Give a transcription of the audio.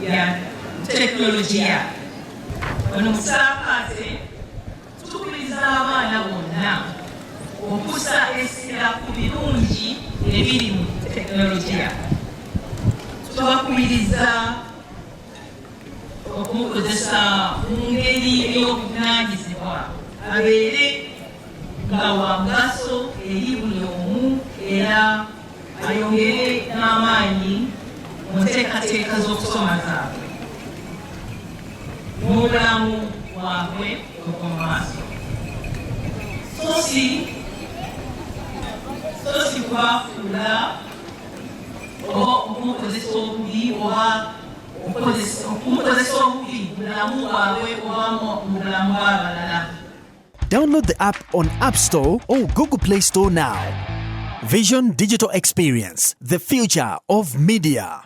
ya tekinologiya. Wano mu Kisaakaate tukubiriza abaana bonna okussa essira ku birungi ebiri mu tekinologiya. Tubakubiriza okumukozesa mu ngeri ey'obuvunaanyizibwa, abeere nga wa mugaso eri buli omu era ayongere n'amaanyi mu nteekateeka z'okusoma zaabwe n'obulamu bwabwe obw'omu maaso. So si kubafuula oba okumukozesa obubi oba okumukozesa obubi mu bulamu bwabwe oba mu bulamu bw'abalala. Download the app on App Store or Google Play Store now. Vision Digital Experience, the future of media.